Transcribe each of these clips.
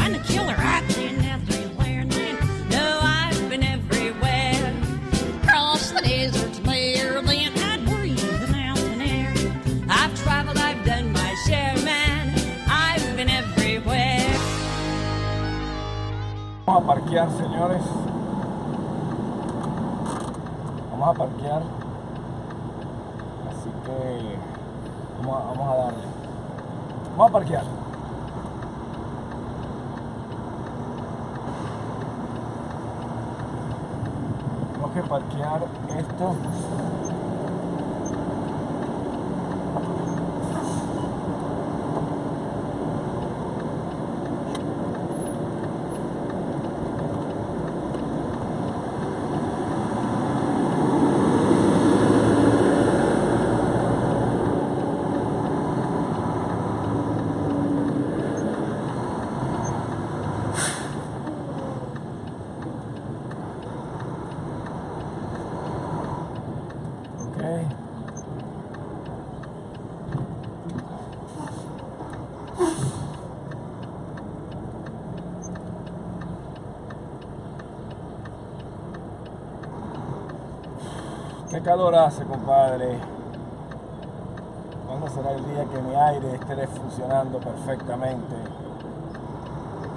trying to kill her. I've been everywhere, man. No, I've been everywhere. Across the deserts bare, then I'd breathe the mountain air. I've traveled, I've done my share, man. I've been everywhere. Vamos a parquear, señores. Vamos a parquear. Así que vamos a darle. Vamos a parquear. Tenemos que parquear esto. Qué calor hace, compadre. ¿Cuándo será el día que mi aire esté funcionando perfectamente?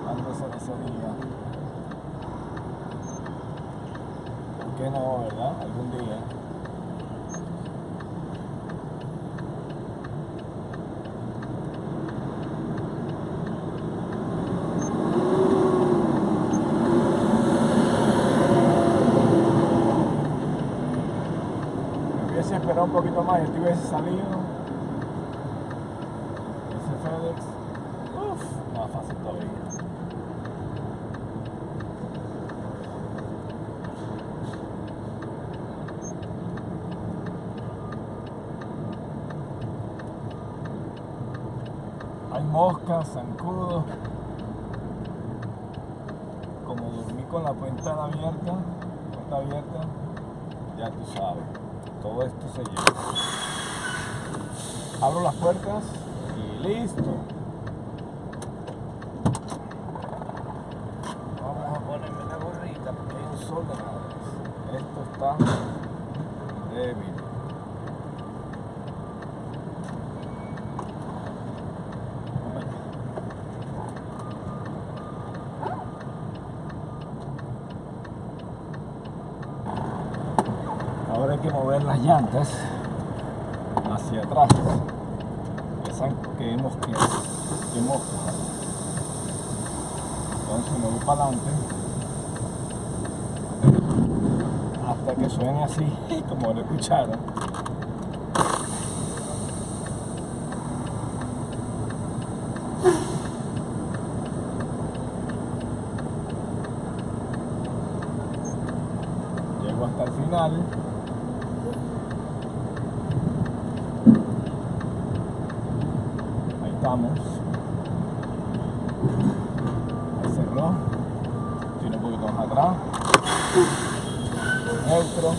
¿Cuándo será ese día? ¿Por qué no, verdad? Algún día. Si esperaba un poquito más y te hubiese salido ese FedEx, más fácil todavía. Hay moscas, zancudos. Como dormí con la puerta abierta, ya tú sabes. Todo esto se lleva. Abro las puertas y listo. Vamos a ponerme la gorrita porque hay un sol de madres. Esto está débil. Ahora hay que mover las llantas hacia atrás. Que mosca. Entonces me voy para adelante hasta que suene así, como lo escucharon. Llego hasta el final. Estamos. Ahí cerró. Tiene un poquito más atrás. Neutro.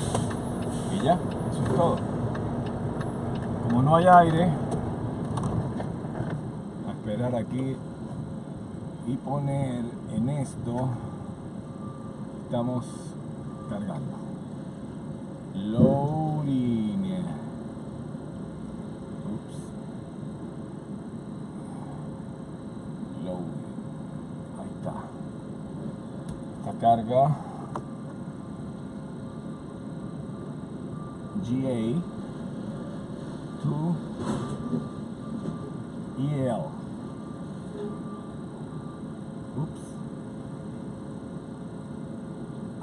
Y ya, eso es todo. Como no hay aire, a esperar aquí y poner en esto. Estamos cargando. Loading. Esta carga GA to EL.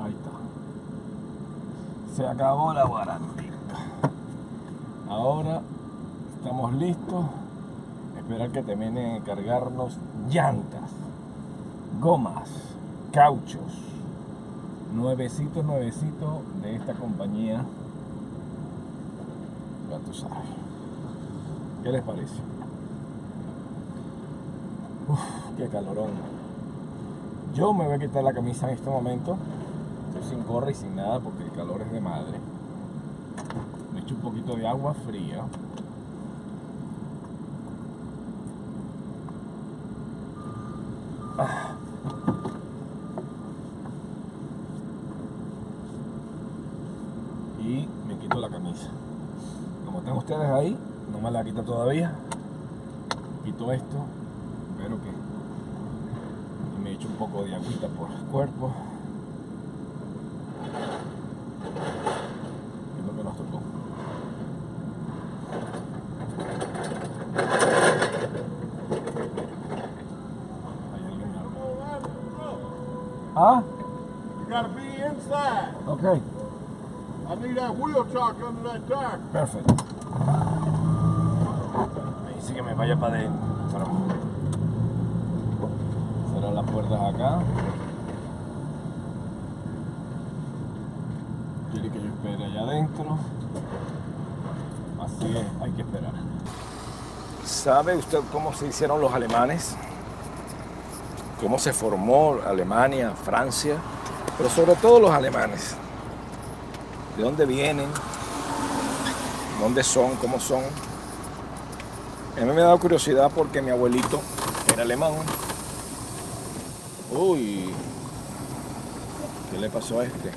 Ahí está. Se acabó la garantía. Ahora estamos listos. Esperar que termine de cargarnos llantas, gomas, cauchos, nuevecitos de esta compañía. Ya tú sabes. ¿Qué les parece? Qué calorón. Yo me voy a quitar la camisa en este momento. Estoy sin gorra y sin nada porque el calor es de madre. Me echo un poquito de agua fría. Y me quito la camisa. Como están ustedes ahí, no me la quito todavía. Quito esto, espero que y me echo un poco de agüita por el cuerpo. Es lo que nos tocó. Hay alguien ¿Ah? You gotta be inside. Ok, I need that wheel chock under that tire. perfecto. Me dice que me vaya para adentro. Cerrar las puertas acá. Quiere que yo espere allá adentro. Así es, hay que esperar. ¿Sabe usted cómo se hicieron los alemanes? ¿Cómo se formó Alemania, Francia? Pero sobre todo los alemanes. ¿De dónde vienen? ¿Dónde son? ¿Cómo son? A mí me ha dado curiosidad porque mi abuelito era alemán. Uy, ¿qué le pasó a este?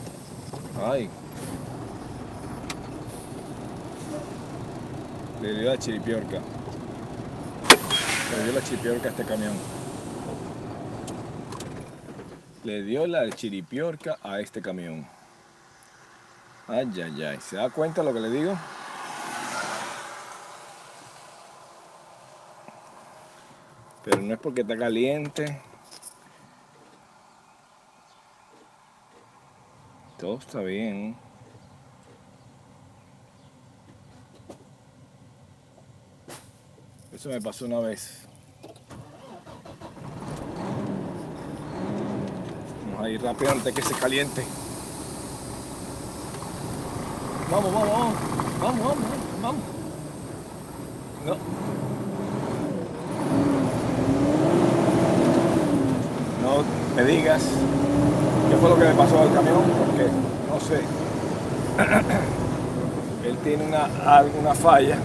Ay. Le dio la chiripiorca. Le dio la chiripiorca a este camión. Le dio la chiripiorca a este camión. Ay, ay, ay. ¿Se da cuenta lo que le digo? Pero no es porque está caliente. Todo está bien. Eso me pasó una vez. Vamos a ir rápido antes que se caliente. Vamos, vamos, vamos. Vamos, vamos, vamos. No. No me digas qué fue lo que le pasó al camión, porque no sé. Él tiene alguna falla.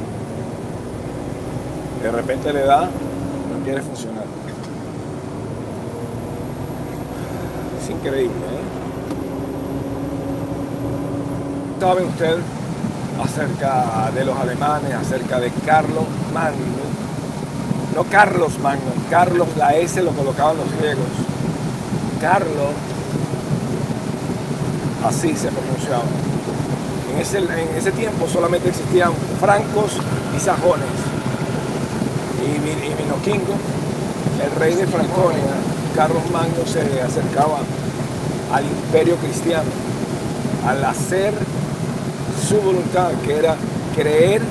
De repente le da, no quiere funcionar. Es increíble, ¿eh? ¿Saben ustedes acerca de los alemanes, acerca de Carlos Magno? No Carlos Magno, Carlos, la S lo colocaban los griegos. Carlos, así se pronunciaba. En ese tiempo solamente existían francos y sajones. Y Minoquingo, el rey de Franconia, Carlos Magno, se acercaba al imperio cristiano al hacer su voluntad, que era creer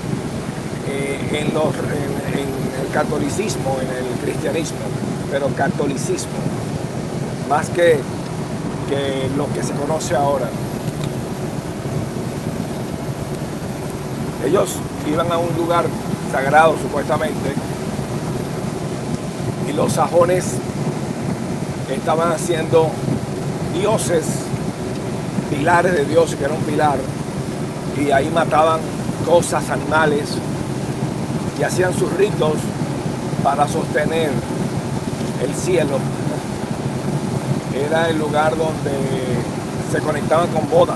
en el catolicismo, en el cristianismo, pero catolicismo, más que lo que se conoce ahora. Ellos iban a un lugar sagrado, supuestamente, y los sajones estaban haciendo dioses, pilares de dioses, que era un pilar, y ahí mataban cosas, animales, y hacían sus ritos para sostener el cielo. Era el lugar donde se conectaban con Boda,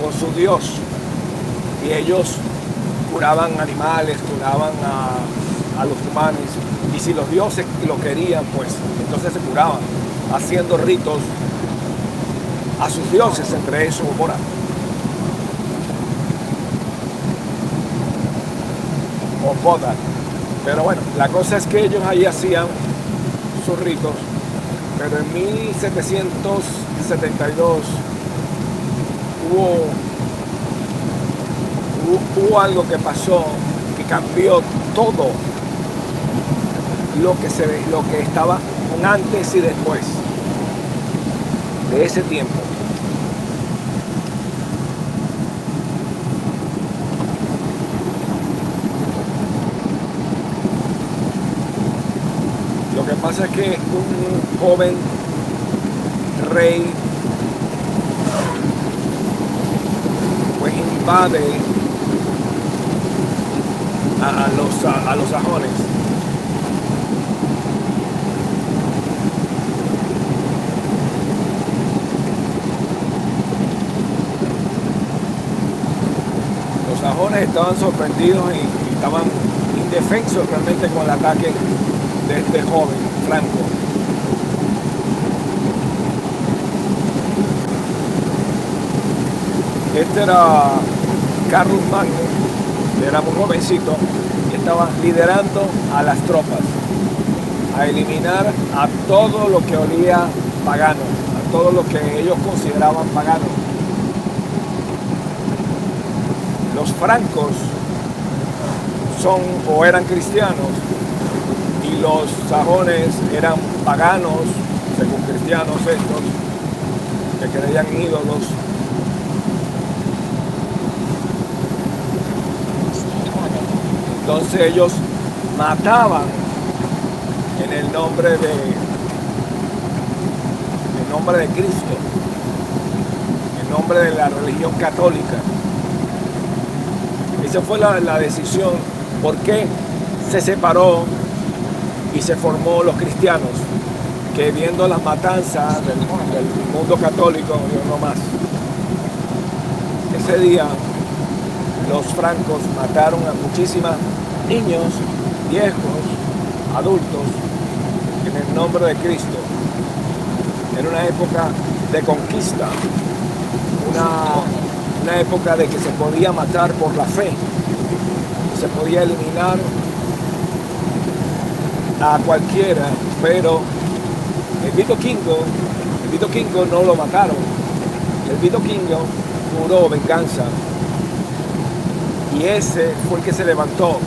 con su dios, y ellos curaban animales, curaban a los humanos, y si los dioses lo querían, pues entonces se curaban, haciendo ritos a sus dioses, entre esos Boda. O Boda. Pero bueno, la cosa es que ellos ahí hacían sus ritos, pero en 1772 hubo algo que pasó que cambió todo lo que estaba antes y después de ese tiempo. Lo que pasa es que un joven rey pues invade a los sajones, alemanes estaban sorprendidos y estaban indefensos realmente con el ataque de este joven Franco. Este era Carlos Magno, era muy jovencito y estaba liderando a las tropas a eliminar a todo lo que olía pagano, a todo lo que ellos consideraban pagano. Los francos son o eran cristianos y los sajones eran paganos, según cristianos estos, que creían en ídolos. Entonces ellos mataban en el nombre de Cristo, en nombre de la religión católica. Esa fue la decisión. ¿Por qué se separó y se formó los cristianos? Que viendo las matanzas del mundo católico, Dios no más. Ese día los francos mataron a muchísimos niños, viejos, adultos, en el nombre de Cristo. Era una época de conquista, una época de que se podía matar por la fe, se podía eliminar a cualquiera, pero el vikingo no lo mataron. El vikingo juró venganza y ese fue el que se levantó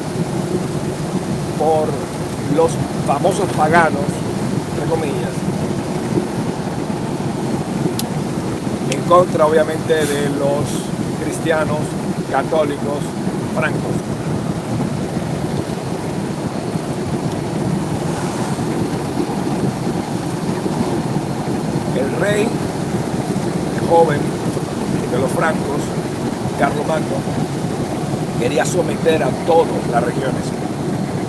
por los famosos paganos, entre comillas, en contra obviamente de los cristianos católicos francos. El rey joven de los francos, Carlomagno, quería someter a todas las regiones,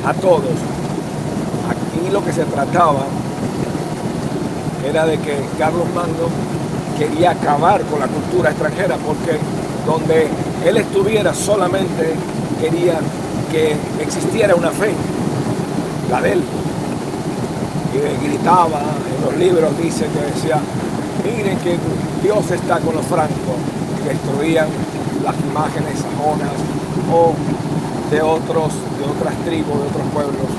a todos. Aquí lo que se trataba era de que Carlomagno quería acabar con la cultura extranjera, porque donde él estuviera solamente quería que existiera una fe, la de él. Y gritaba, en los libros dice que decía, miren que Dios está con los francos, y destruían las imágenes sajonas o de otras tribus, de otros pueblos,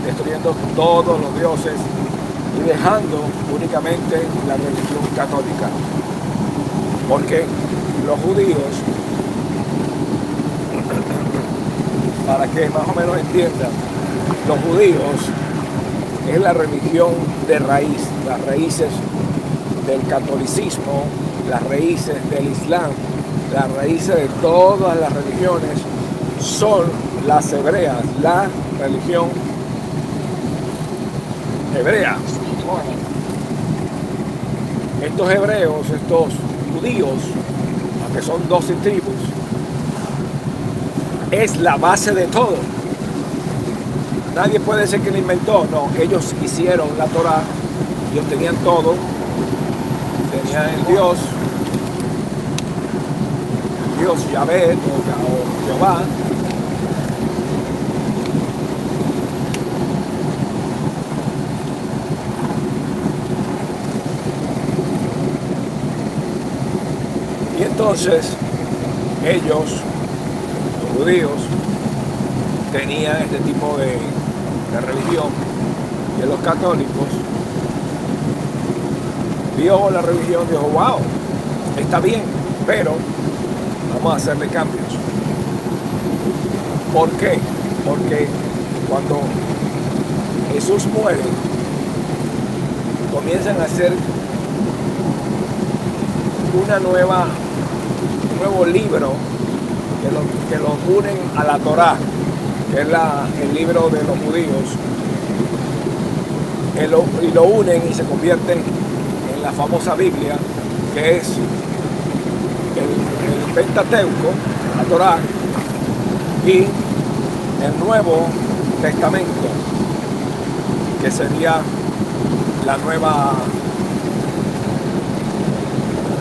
destruyendo todos los dioses y dejando únicamente la religión católica. Porque los judíos, para que más o menos entiendan, los judíos es la religión de raíz, las raíces del catolicismo, las raíces del islam, las raíces de todas las religiones son las hebreas, la religión hebrea. Estos hebreos, estos judíos, aunque son 12 tribus, es la base de todo. Nadie puede decir que lo inventó, no, ellos hicieron la Torá, ellos tenían todo, tenían el Dios Yahvé o Jehová, y entonces ellos, los judíos, tenían este tipo de religión, y los católicos vio la religión y dijo, wow, está bien, pero vamos a hacerle cambios. ¿Por qué? Porque cuando Jesús muere, comienzan a hacer un nuevo libro que los unen a la Torá, que es el libro de los judíos, y lo unen y se convierten en la famosa Biblia, que es el Pentateuco, la Torá, y el Nuevo Testamento, que sería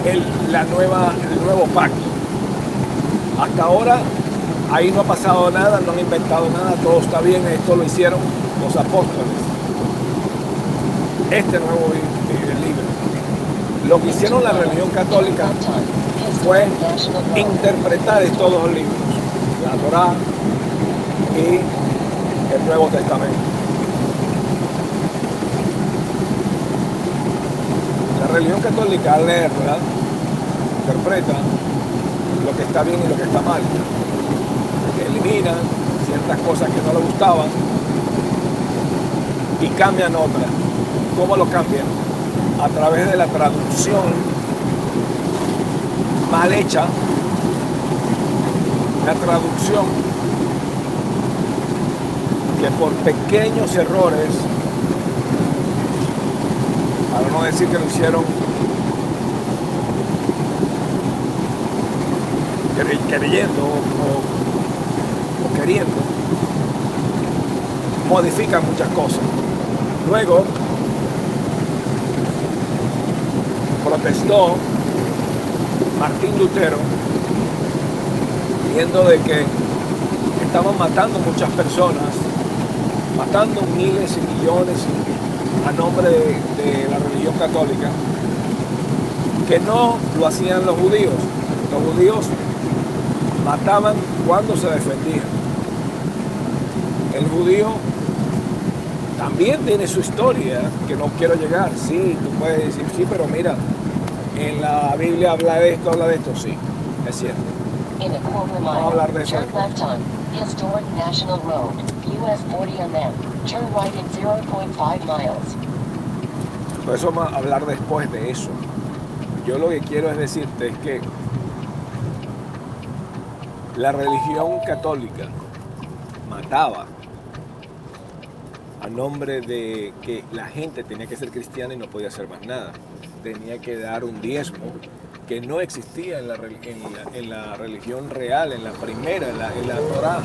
el nuevo pacto. Hasta ahora Ahí no ha pasado nada, no han inventado nada, todo está bien, esto lo hicieron los apóstoles. Este nuevo libro. Lo que hicieron la religión católica fue interpretar todos los libros, la Torá y el Nuevo Testamento. La religión católica al leerla interpreta lo que está bien y lo que está mal. Eliminan ciertas cosas que no le gustaban y cambian otras. ¿Cómo lo cambian? A través de la traducción mal hecha, la traducción que por pequeños errores, para no decir que lo hicieron creyendo o queriendo, modifican muchas cosas. Luego protestó Martín Lutero, viendo de que estaban matando muchas personas, matando miles y millones a nombre de la religión católica, que no lo hacían los judíos. Los judíos mataban cuando se defendían. El judío también tiene su historia, que no quiero llegar. Sí, tú puedes decir, sí, pero mira, en la Biblia habla de esto, sí, es cierto. Vamos a hablar de eso. Historic National Road, US 40 on them. Turn right in 0.5 miles. Por eso vamos a hablar después de eso. Yo lo que quiero es decirte es que la religión católica mataba a nombre de que la gente tenía que ser cristiana y no podía hacer más nada. Tenía que dar un diezmo que no existía en la religión real, en la primera, en la Torá,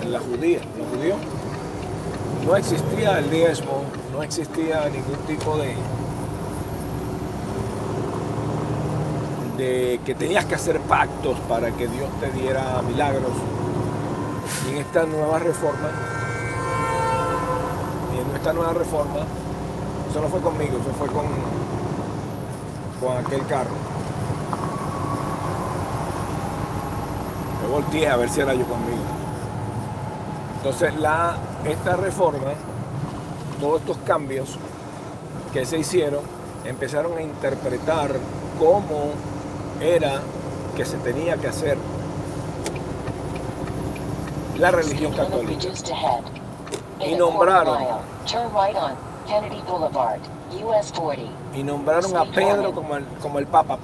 en la judía. Los judíos no existía el diezmo, no existía ningún tipo de que tenías que hacer pactos para que Dios te diera milagros. Y en esta nueva reforma, eso no fue conmigo, eso fue con aquel carro. Me volteé a ver si era yo conmigo. Entonces esta reforma, todos estos cambios que se hicieron, empezaron a interpretar cómo era que se tenía que hacer la religión católica. Y nombraron a Pedro como el Papa.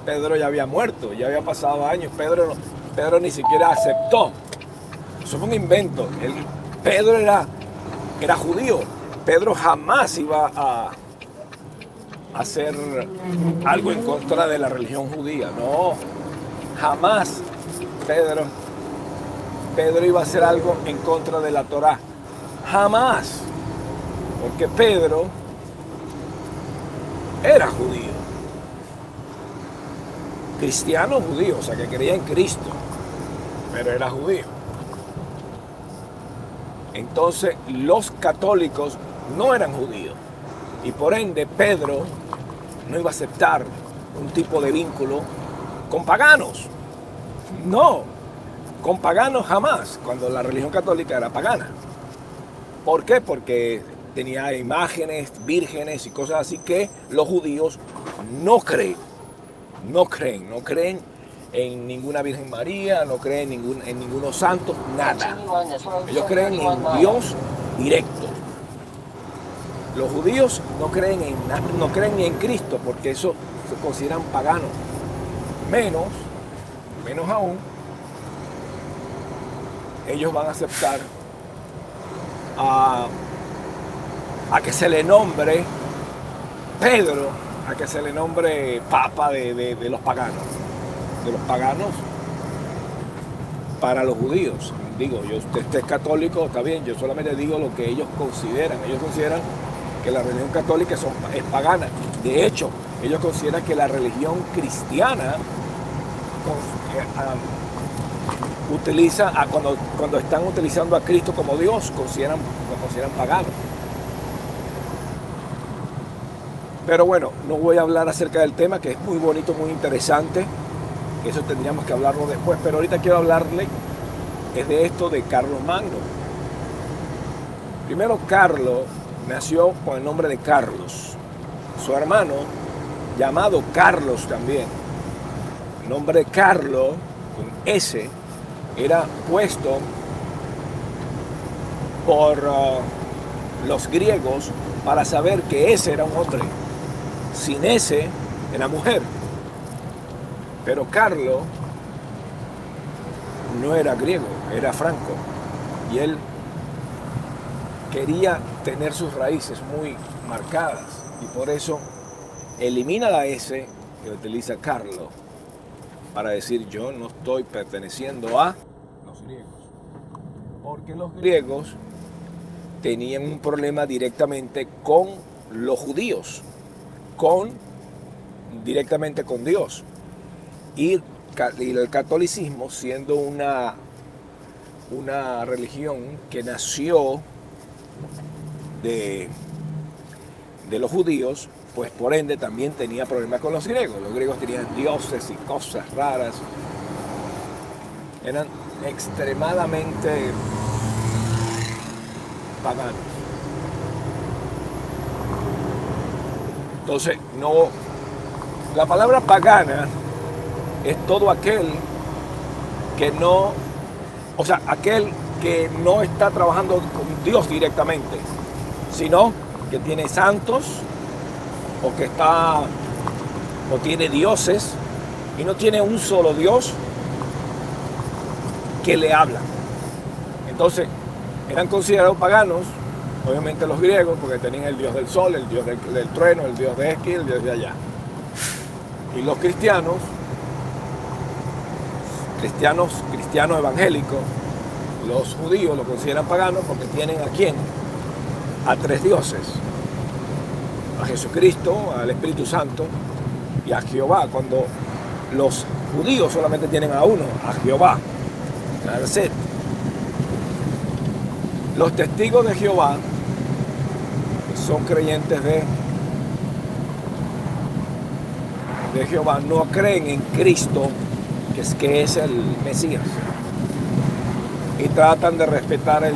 Pedro ya había muerto, ya había pasado años. Pedro ni siquiera aceptó. Eso fue un invento. Pedro era judío. Pedro jamás iba a hacer algo en contra de la religión judía. No, jamás Pedro iba a hacer algo en contra de la Torá. Jamás. Porque Pedro era judío. Cristiano judío, o sea que creía en Cristo, pero era judío. Entonces los católicos no eran judíos y por ende Pedro no iba a aceptar un tipo de vínculo con paganos. No, con paganos jamás, cuando la religión católica era pagana. ¿Por qué? Porque tenía imágenes, vírgenes y cosas así que los judíos no creen en ninguna Virgen María, no creen en ningunos santos, nada. Ellos creen en Dios directo. Los judíos no creen ni en Cristo, porque eso se consideran paganos. Menos aún, ellos van a aceptar a que se le nombre Pedro, a que se le nombre Papa de los paganos. De los paganos para los judíos. Digo, usted es católico, está bien, yo solamente digo lo que ellos consideran. Ellos consideran que la religión católica es pagana. De hecho, ellos consideran que la religión cristiana cuando están utilizando a Cristo como Dios, lo consideran pagano. Pero bueno, no voy a hablar acerca del tema, que es muy bonito, muy interesante. Eso tendríamos que hablarlo después, pero ahorita quiero hablarle de esto de Carlos Magno. Primero, Carlos nació con el nombre de Carlos. Su hermano, llamado Carlos también, el nombre Carlos, con S, era puesto por los griegos para saber que ese era un hombre. Sin ese era mujer. Pero Carlos no era griego, era franco. Y él quería tener sus raíces muy marcadas. Y por eso elimina la S y utiliza Carlos para decir: yo no estoy perteneciendo a los griegos. Porque los griegos tenían un problema directamente con los judíos, directamente con Dios. Y el catolicismo, siendo una religión que nació de los judíos, pues por ende también tenía problemas con los griegos. Los griegos tenían dioses y cosas raras. Eran extremadamente paganos. Entonces, la palabra pagana es todo aquel que aquel que no está trabajando con Dios directamente, sino que tiene santos o que o tiene dioses y no tiene un solo Dios que le habla. Entonces, eran considerados paganos, obviamente los griegos, porque tenían el dios del sol, el dios del trueno, el dios de Esquí, el dios de allá. Y los cristianos evangélicos, los judíos lo consideran paganos porque tienen ¿a quién? A tres dioses: a Jesucristo, al Espíritu Santo y a Jehová, cuando los judíos solamente tienen a uno, a Jehová. Los testigos de Jehová, que son creyentes de Jehová, no creen en Cristo, que es el Mesías, y tratan de respetar el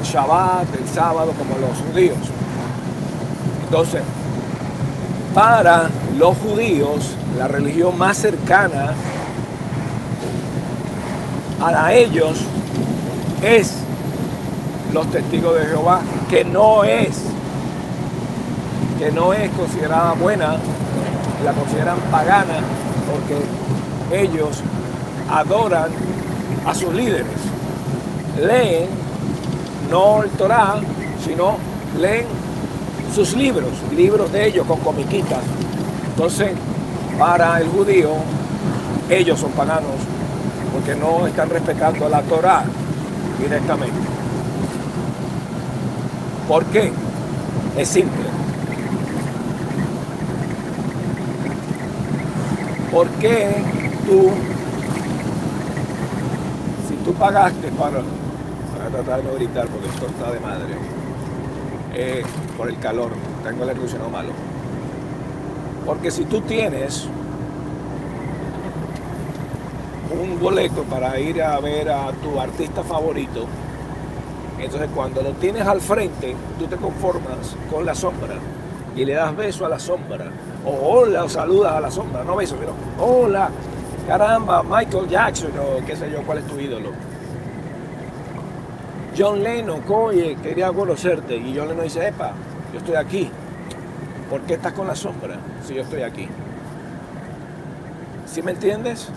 Shabbat, el sábado, como los judíos. Entonces, para los judíos, la religión más cercana a ellos es los testigos de Jehová, que no es considerada buena, la consideran pagana, porque ellos adoran a sus líderes. Leen no el Torá, sino leen sus libros de ellos con comiquitas. Entonces, para el judío, ellos son paganos porque no están respetando la Torá directamente. ¿Por qué? Es simple. ¿Por qué si tú pagaste para tratar de no gritar porque esto está de madre, por el calor, tengo el aire acondicionado malo? Porque si tú tienes un boleto para ir a ver a tu artista favorito, entonces cuando lo tienes al frente, tú te conformas con la sombra y le das beso a la sombra, o hola, o saludas a la sombra, no beso, pero hola, caramba, Michael Jackson, o qué sé yo, ¿cuál es tu ídolo? John Lennon, oye, quería conocerte, y John Lennon dice: epa, yo estoy aquí. ¿Por qué estás con la sombra si yo estoy aquí? ¿Sí me entiendes?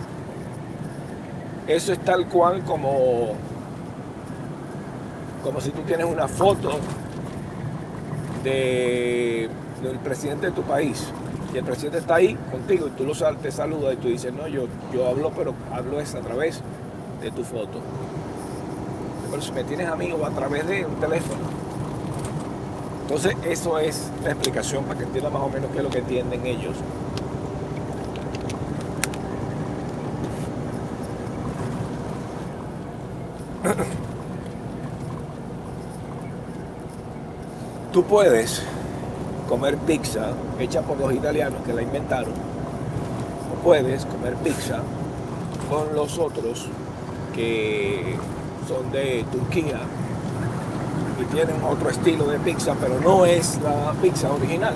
Eso es tal cual como si tú tienes una foto del presidente de tu país y el presidente está ahí contigo y tú te saludas y tú dices: no, yo hablo, pero hablo es a través de tu foto. Pero si me tienes amigo a través de un teléfono. Entonces, eso es la explicación para que entiendan más o menos qué es lo que entienden ellos. Tú puedes comer pizza hecha por los italianos que la inventaron, o puedes comer pizza con los otros que son de Turquía y tienen otro estilo de pizza, pero no es la pizza original.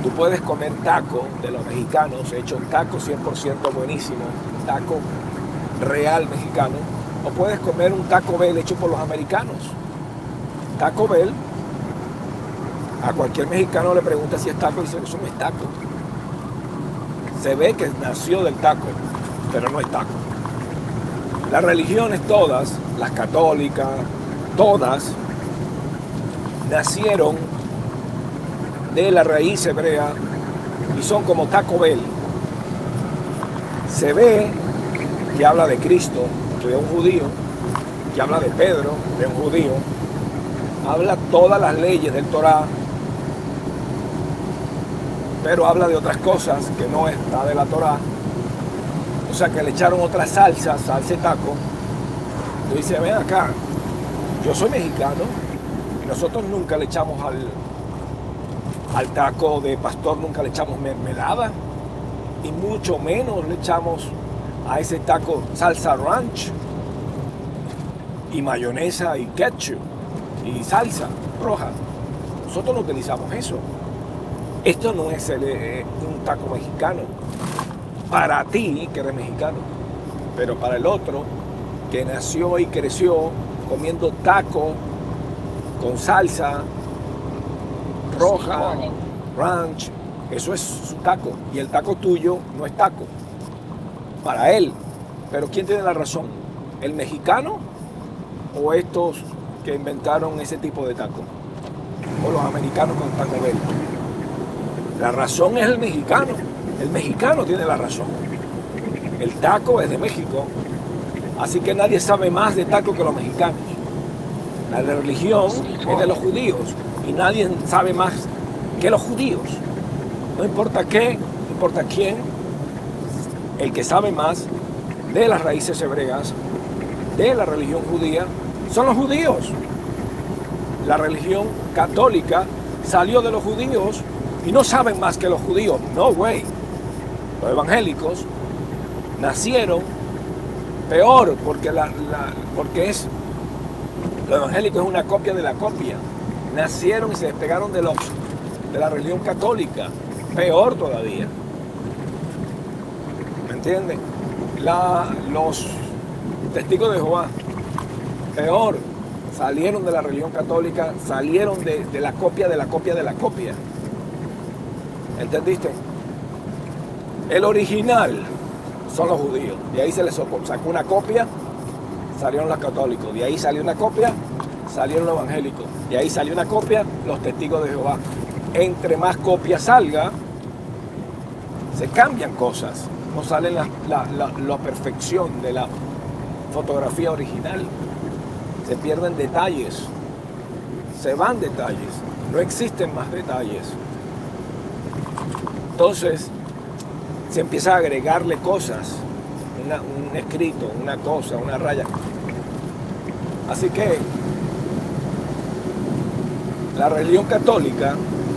Tú puedes comer taco de los mexicanos, hecho taco 100% buenísimo, taco real mexicano, o puedes comer un Taco Bell hecho por los americanos. Taco Bell, a cualquier mexicano le pregunta si es taco y dice que eso no es taco. Se ve que nació del taco, pero no es taco. Las religiones todas, las católicas, todas, nacieron de la raíz hebrea y son como Taco Bell. Se ve que habla de Cristo, de un judío, que habla de Pedro, de un judío, habla todas las leyes del Torá, pero habla de otras cosas que no está de la Torá. O sea que le echaron otra salsa a ese taco. Y dice, ven acá, yo soy mexicano y nosotros nunca le echamos al taco de pastor, nunca le echamos mermelada y mucho menos le echamos a ese taco salsa ranch y mayonesa y ketchup y salsa roja. Nosotros no utilizamos eso. Esto no es un taco mexicano para ti que eres mexicano, pero para el otro que nació y creció comiendo taco con salsa roja, ranch, eso es su taco, y el taco tuyo no es taco para él. Pero ¿quién tiene la razón? ¿El mexicano o estos que inventaron ese tipo de taco? ¿O los americanos con Taco Bell? La razón es el mexicano. El mexicano tiene la razón. El taco es de México, así que nadie sabe más de taco que los mexicanos. La religión es de los judíos y nadie sabe más que los judíos. No importa qué, no importa quién, el que sabe más de las raíces hebreas, de la religión judía, son los judíos. La religión católica salió de los judíos y no saben más que los judíos. No, güey. Los evangélicos nacieron peor porque lo evangélico es una copia de la copia. Nacieron y se despegaron de la religión católica. Peor todavía. ¿Me entienden? Los testigos de Jehová, peor, salieron de la religión católica, salieron de la copia de la copia de la copia. ¿Entendiste? El original son los judíos. De ahí se les sacó una copia, salieron los católicos. De ahí salió una copia, salieron los evangélicos. De ahí salió una copia, los testigos de Jehová. Entre más copias salga, se cambian cosas. No sale la perfección de la fotografía original. Se pierden detalles. Se van detalles. No existen más detalles. Entonces, se empieza a agregarle cosas. Un escrito, una cosa, una raya. Así que, la religión católica,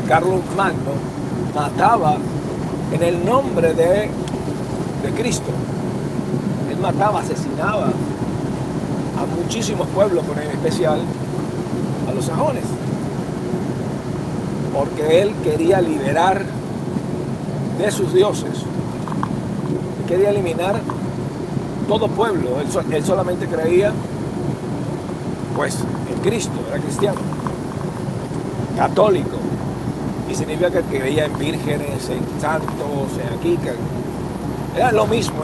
Carlos Magno, mataba en el nombre de Cristo. Él mataba, asesinaba a muchísimos pueblos, pero en especial a los sajones, porque él quería liberar de sus dioses, quería eliminar todo pueblo. Él solamente creía pues en Cristo, era cristiano, católico, y significa que creía en vírgenes, en santos, en aquí, era lo mismo.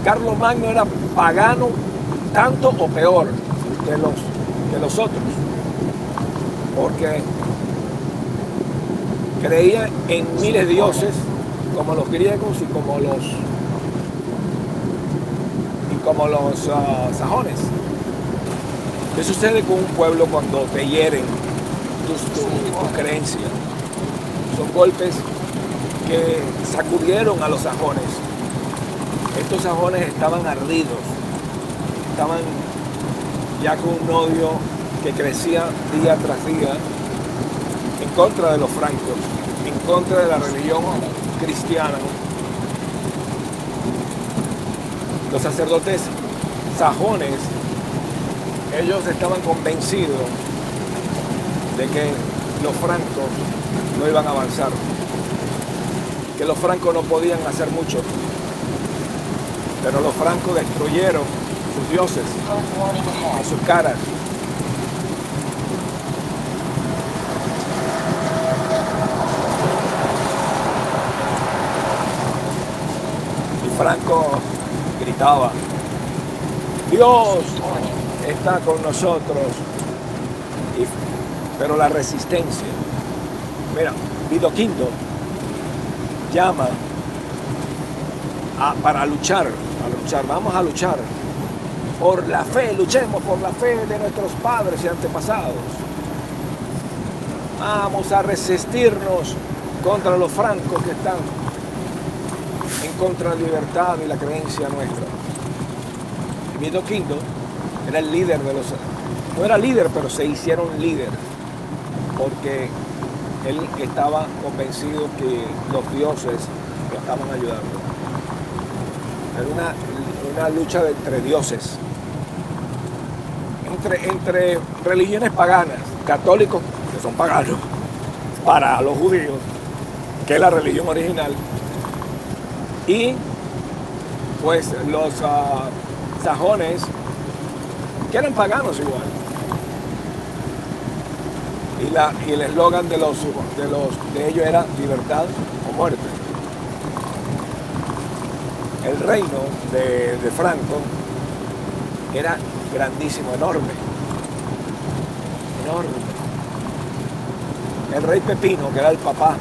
Carlos Magno era pagano tanto o peor que los otros, porque creía en miles de dioses como los griegos y como los sajones. ¿Qué sucede con un pueblo cuando te hieren tus creencias? Son golpes que sacudieron a los sajones. Estos sajones estaban ardidos, estaban ya con un odio que crecía día tras día en contra de los francos, en contra de la religión cristiana. Los sacerdotes sajones, ellos estaban convencidos de que los francos no iban a avanzar, que los francos no podían hacer mucho, pero los francos destruyeron sus dioses en sus caras. Y Franco gritaba: Dios está con nosotros. Pero la resistencia, mira, Vidoquindo llama para luchar, vamos a luchar por la fe, luchemos por la fe de nuestros padres y antepasados. Vamos a resistirnos contra los francos que están en contra de la libertad y la creencia nuestra. Vidoquindo era el líder de los... No era líder, pero se hicieron líder, porque él estaba convencido que los dioses lo estaban ayudando. Era una lucha entre dioses, entre religiones paganas, católicos, que son paganos, para los judíos, que es la religión original, y pues los sajones, que eran paganos igual. Y el eslogan de ellos era libertad o muerte. El reino de Franco era grandísimo, enorme. El rey Pepino, que era el papá,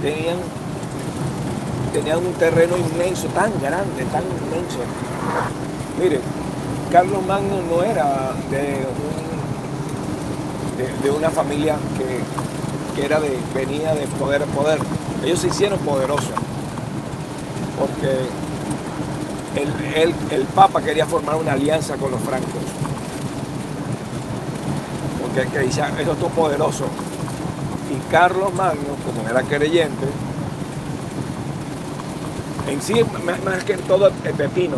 tenían un terreno inmenso, tan grande, tan inmenso. Mire, Carlos Magno no era de una familia que venía de poder. Ellos se hicieron poderosos porque el Papa quería formar una alianza con los francos, porque decía, ellos son poderosos. Y Carlos Magno, como era creyente, en sí, más que todo el Pepino,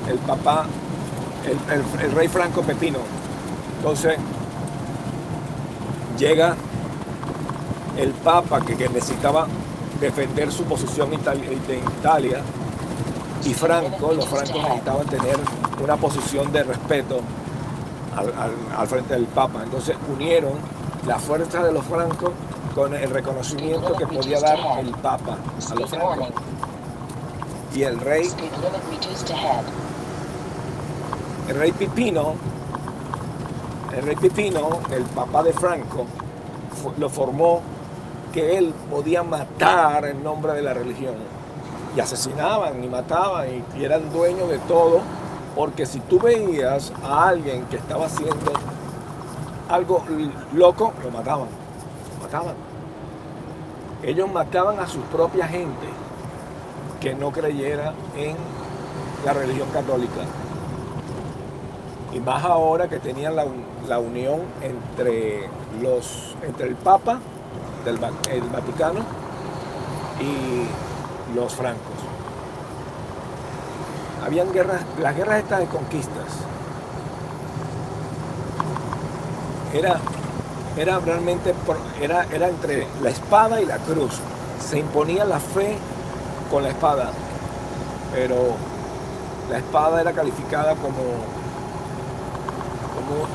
el papá, el rey Franco Pepino. Entonces llega el Papa que necesitaba defender su posición de Italia, y los francos necesitaban tener una posición de respeto al frente del Papa. Entonces unieron la fuerza de los francos con el reconocimiento que podía dar el Papa a los francos. Y el rey Pipino, el papá de Franco, lo formó que él podía matar en nombre de la religión. Y asesinaban y mataban y eran dueños de todo, porque si tú veías a alguien que estaba haciendo algo loco, lo mataban. Ellos mataban a su propia gente que no creyera en la religión católica. Y más ahora que tenían la unión entre el Papa el Vaticano y los francos. Habían guerras, las guerras estas de conquistas. Era realmente era entre la espada y la cruz. Se imponía la fe con la espada, pero la espada era calificada como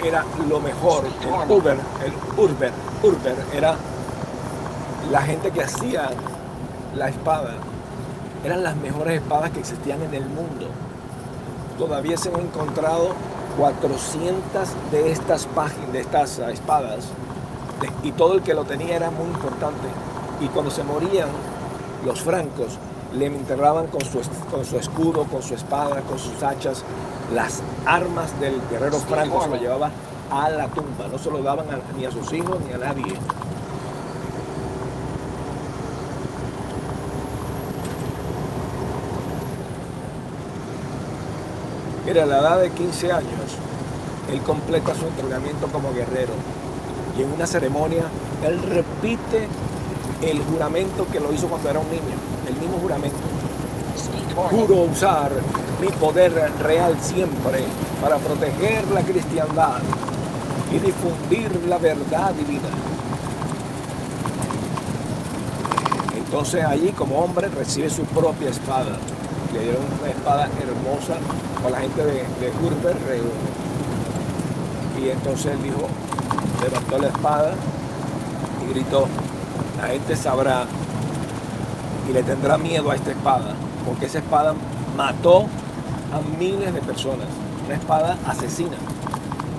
era lo mejor. El Urber era la gente que hacía la espada. Eran las mejores espadas que existían en el mundo. Todavía se han encontrado 400 de estas espadas, y todo el que lo tenía era muy importante. Y cuando se morían los francos, le enterraban con su escudo, con su espada, con sus hachas. Las armas del guerrero franco se lo llevaba a la tumba, no se lo daban ni a sus hijos ni a nadie. Mira, a la edad de 15 años, él completa su entrenamiento como guerrero. Y en una ceremonia, él repite el juramento que lo hizo cuando era un niño. El mismo juramento. Speed warning. Juro usar mi poder real siempre para proteger la cristiandad y difundir la verdad divina. Entonces allí como hombre recibe su propia espada. Le dieron una espada hermosa con la gente de Hurber. Y entonces él dijo, levantó la espada y gritó, la gente sabrá y le tendrá miedo a esta espada, porque esa espada mató a miles de personas, una espada asesina,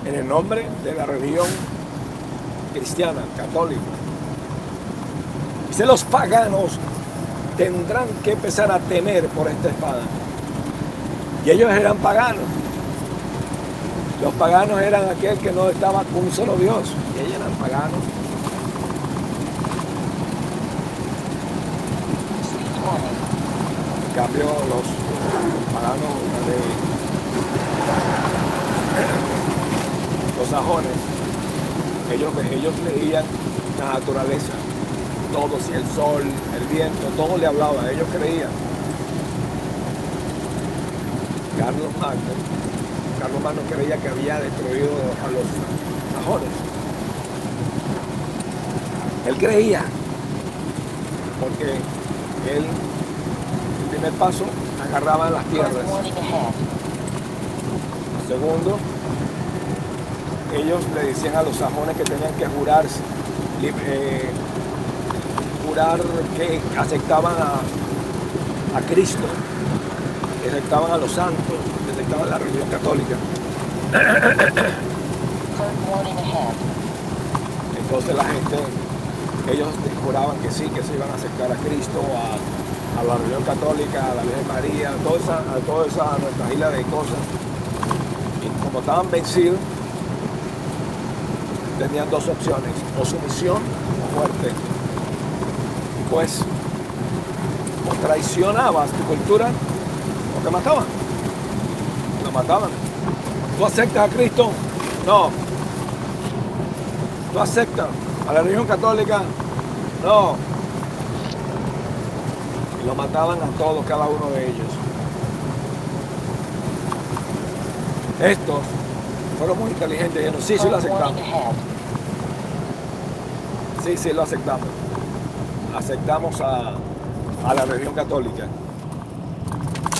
en el nombre de la religión cristiana, católica. Dice, los paganos tendrán que empezar a temer por esta espada. Y ellos eran paganos. Los paganos eran aquel que no estaba con un solo Dios. Y ellos eran paganos. Speed warning. En cambio, los paganos los sajones, ellos leían la naturaleza. Todo, si el sol, el viento, todo le hablaba, ellos creían. Carlos Magno creía que había destruido a los sajones. Él creía, porque él, el primer paso, agarraba las tierras. Current warning ahead. Segundo, ellos le decían a los sajones que tenían que jurar que aceptaban a Cristo, que aceptaban a los santos, que aceptaban la religión católica. Current warning ahead. Entonces la gente, ellos juraban que sí, que se iban a aceptar a Cristo, a la religión católica, a la Virgen María, a toda esa nuestra isla de cosas. Y como estaban vencidos, tenían dos opciones, o sumisión o muerte. Pues o traicionabas tu cultura o te mataban. Lo mataban. ¿Tú aceptas a Cristo? No. ¿Tú aceptas a la religión católica? No. Y lo mataban a todos, cada uno de ellos. Estos fueron muy inteligentes y dijeron, sí, lo Current aceptamos. warning ahead. Sí, lo aceptamos. Aceptamos a la religión católica.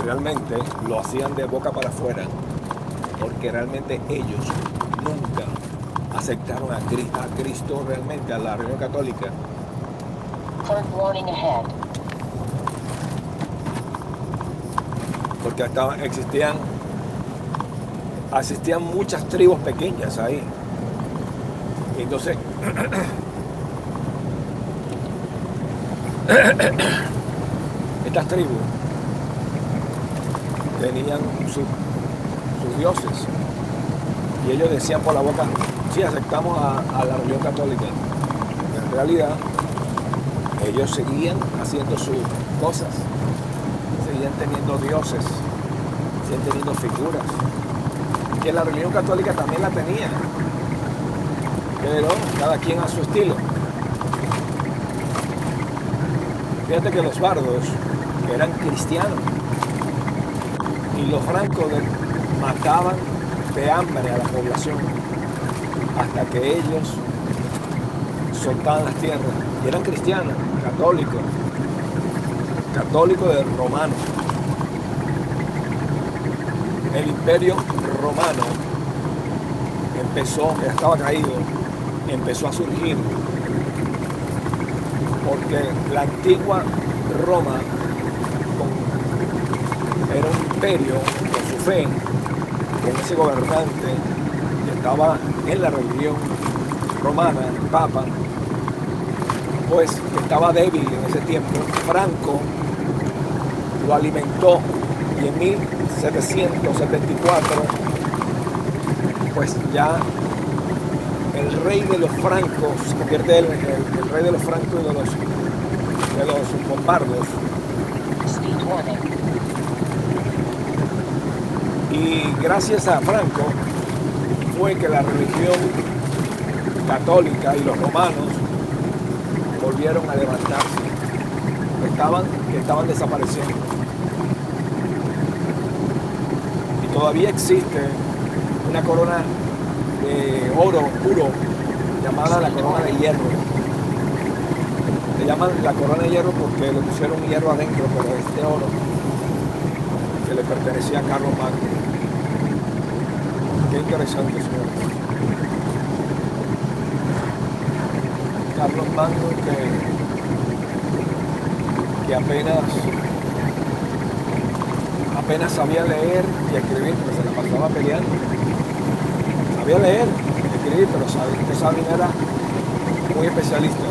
Realmente lo hacían de boca para afuera, porque realmente ellos nunca aceptaron a Cristo realmente, a la religión católica. Current warning ahead. Porque existían muchas tribus pequeñas ahí. Y entonces estas tribus tenían sus dioses y ellos decían por la boca, sí, aceptamos a la religión católica. En realidad ellos seguían haciendo sus cosas, seguían teniendo dioses, seguían teniendo figuras, que la religión católica también la tenía, pero cada quien a su estilo. Fíjate que los bardos eran cristianos y los francos mataban de hambre a la población hasta que ellos soltaban las tierras. Y eran cristianos, católicos de romano. El imperio romano ya estaba caído, empezó a surgir. Porque la antigua Roma era un imperio con su fe, con ese gobernante que estaba en la religión romana, el Papa, pues que estaba débil en ese tiempo. Franco lo alimentó y en 1774 pues ya el rey de los francos se convierte en el rey de los francos y de los bombardos. Speed warning. Y gracias a Franco fue que la religión católica y los romanos volvieron a levantarse, que estaban desapareciendo. Y todavía existe una corona de oro puro llamada la corona de hierro. Le llaman la corona de hierro porque le pusieron hierro adentro, pero este oro que le pertenecía a Carlos Magno. Qué interesante, señor. Carlos Magno que apenas sabía leer y escribir, pero se la pasaba peleando. Sabía leer y escribir, pero Sabin era muy especialista.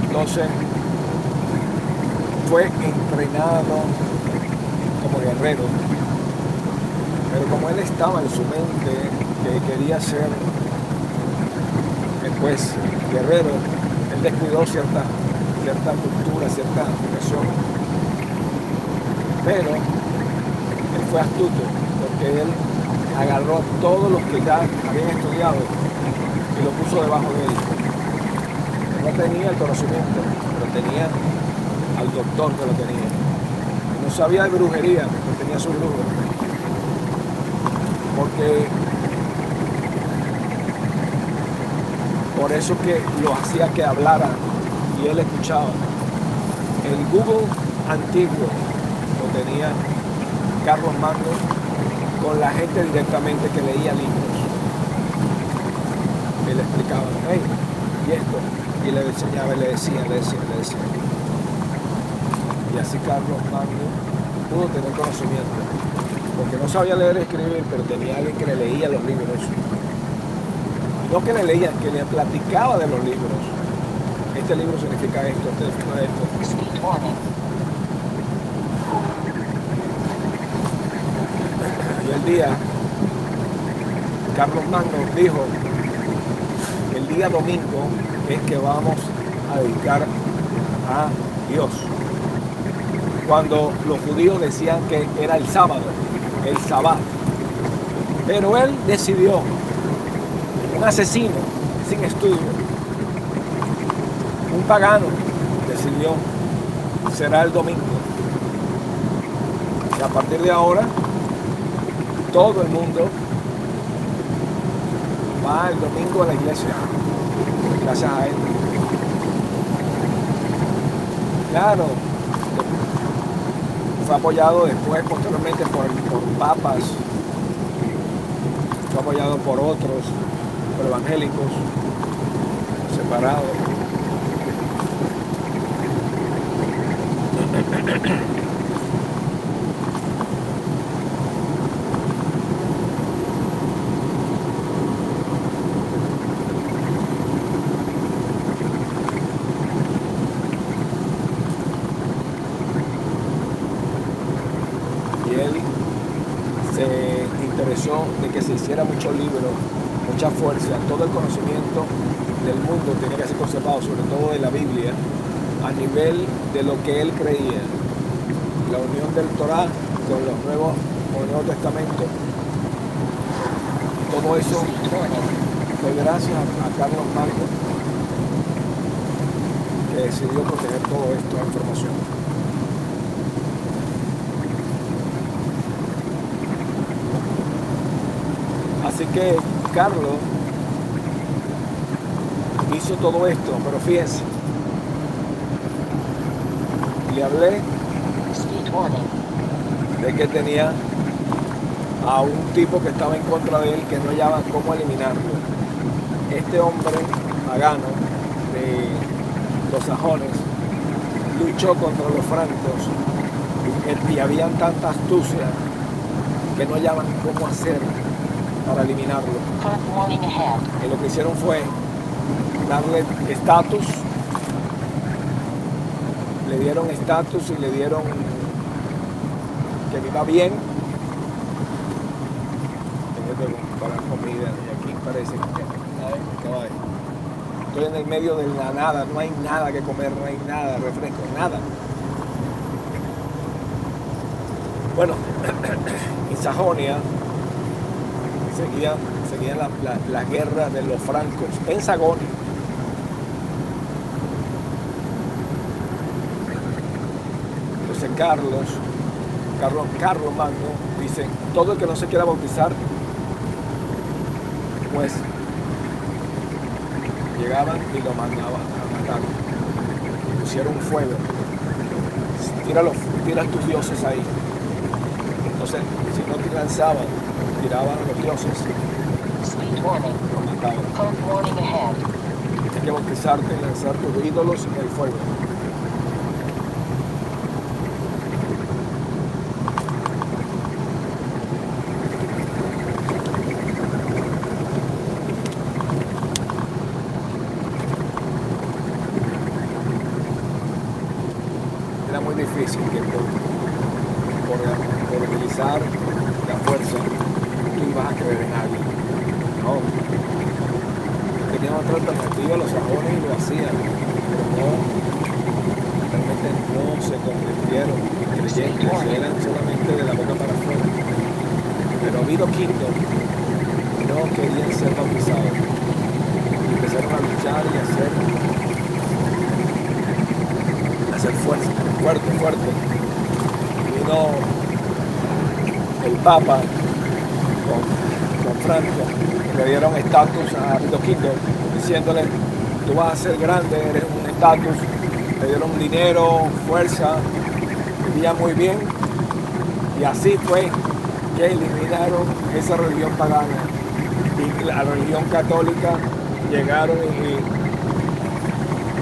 Entonces fue entrenado como guerrero, pero como él estaba en su mente que quería ser después guerrero, él descuidó cierta cultura, cierta educación, pero él fue astuto porque él agarró a todos los que ya habían estudiado y lo puso debajo de él. No tenía el conocimiento, pero tenía al doctor que lo tenía. No sabía de brujería, pero tenía su brujo. Porque por eso que lo hacía que hablara y él escuchaba. El Google antiguo lo tenía Carlos Magno con la gente directamente que leía libros. Y le explicaba, hey, y esto. Y le enseñaba, le decía. Y así Carlos Magno pudo tener conocimiento, porque no sabía leer y escribir, pero tenía alguien que le leía los libros. No que le leía, que le platicaba de los libros. Este libro significa esto, este significa esto. Y el día, Carlos Magno dijo, el día domingo es que vamos a dedicar a Dios. Cuando los judíos decían que era el sábado, el sabbat. Pero él decidió, un asesino sin estudio, un pagano, decidió, será el domingo. Y a partir de ahora, todo el mundo va el domingo a la iglesia. Gracias a él. Claro, fue apoyado después, posteriormente, por papas, fue apoyado por otros, por evangélicos, separados. De que se hiciera muchos libros, mucha fuerza, todo el conocimiento del mundo tenía que ser conservado, sobre todo de la Biblia, a nivel de lo que él creía, la unión del Torá con el Nuevo Testamento. Todo eso fue gracias a Carlos Magno, que decidió proteger todo esto, la información. Así que Carlos hizo todo esto, pero fíjense, le hablé de que tenía a un tipo que estaba en contra de él, que no hallaba cómo eliminarlo. Este hombre pagano de los sajones luchó contra los francos y habían tanta astucia que no hallaban cómo hacer para eliminarlo. Y lo que hicieron fue darle estatus, le dieron estatus y le dieron que viva bien. Tengo que comprar comida y aquí parece que va. Estoy en el medio de la nada, no hay nada que comer, no hay nada, refresco, nada. Bueno, en Sajonia seguían la guerra de los francos en Sajonia. Entonces Carlos Magno dice, todo el que no se quiera bautizar, pues llegaban y lo mandaban a matar. Pusieron fuego. Tira tus dioses ahí. Entonces, si no te lanzaban, tiraban a los dioses. Speed warning. Los mataban. Code warning ahead. Tienes que bautizarte y lanzar tus ídolos en el fuego. Era muy difícil que por utilizar la fuerza tú ibas a creer en alguien. No. Tenían otra alternativa, los sajones lo hacían, pero no, realmente no se convirtieron creyentes, eran solamente de la boca para afuera. Pero Vito V no querían ser bautizados. Empezaron a luchar y a hacer fuerte. Vino el Papa con Franco, le dieron estatus a Vito V, diciéndole, tú vas a ser grande, eres un estatus. Le dieron dinero, fuerza, vivía muy bien. Y así fue que eliminaron esa religión pagana. Y la religión católica llegaron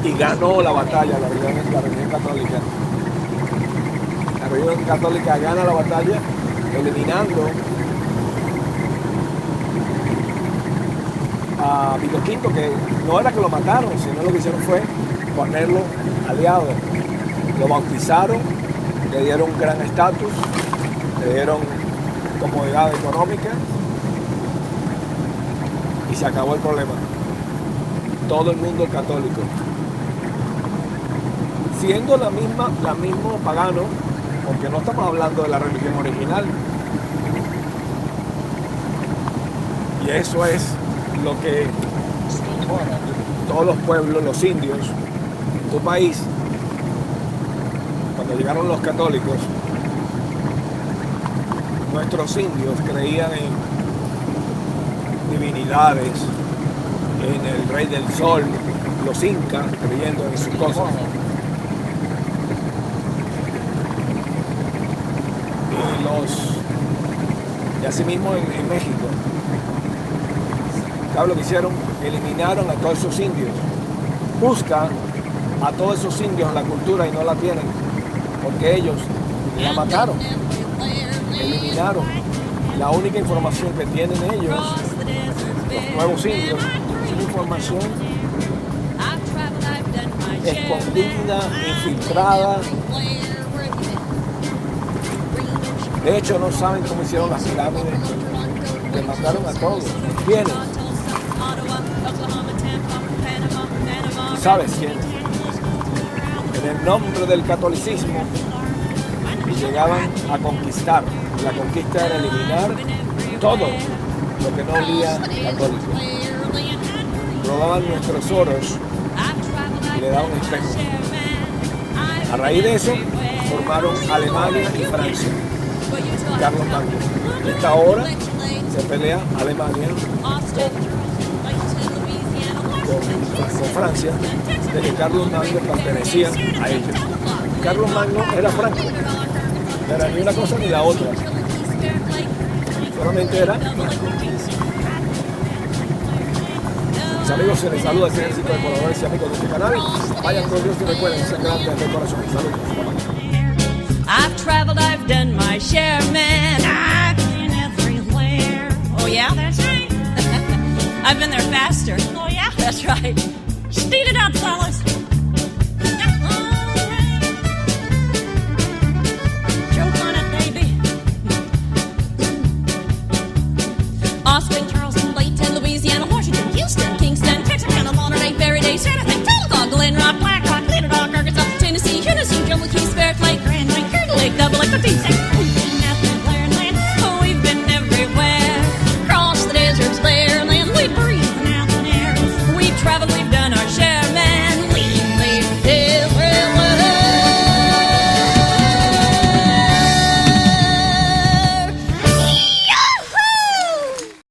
y ganó la batalla, la religión católica. La religión católica gana la batalla eliminando a Vito V, que no era que lo mataron, sino lo que hicieron fue ponerlo aliado. Lo bautizaron, le dieron un gran estatus, le dieron comodidad económica y se acabó el problema. Todo el mundo católico. Siendo la mismo pagano, porque no estamos hablando de la religión original. Y eso es lo que todos los pueblos, los indios, en tu país, cuando llegaron los católicos, nuestros indios creían en divinidades, en el rey del sol, los incas creyendo en sus cosas. Y así mismo en México. ¿Sabes lo que hicieron? Eliminaron a todos esos indios. Busca a todos esos indios en la cultura y no la tienen, porque ellos la mataron, eliminaron. La única información que tienen ellos, los nuevos indios, es una información escondida, infiltrada. De hecho, no saben cómo hicieron las pirámides, que mataron a todos. ¿Quiénes? ¿Sabes quiénes? En el nombre del catolicismo llegaban a conquistar. La conquista era eliminar todo lo que no olía católico. Robaban nuestros oros y le daban espejos. A raíz de eso, formaron Alemania y Francia. Carlos Magno. Esta hora se pelea Alemania con Francia, de que Carlos Magno pertenecía a ellos. Carlos Magno era franco, no era ni una cosa ni la otra, solamente era franco. Mis amigos, se les saluda ese ejército de colaboradores y amigos de este canal. Vayan con Dios y recuerden ser grandes de corazón. Saludos. I've traveled, I've done my share, man. I've been everywhere. Oh yeah, that's right. I've been there faster. Oh yeah, that's right. Speed it up, fellas.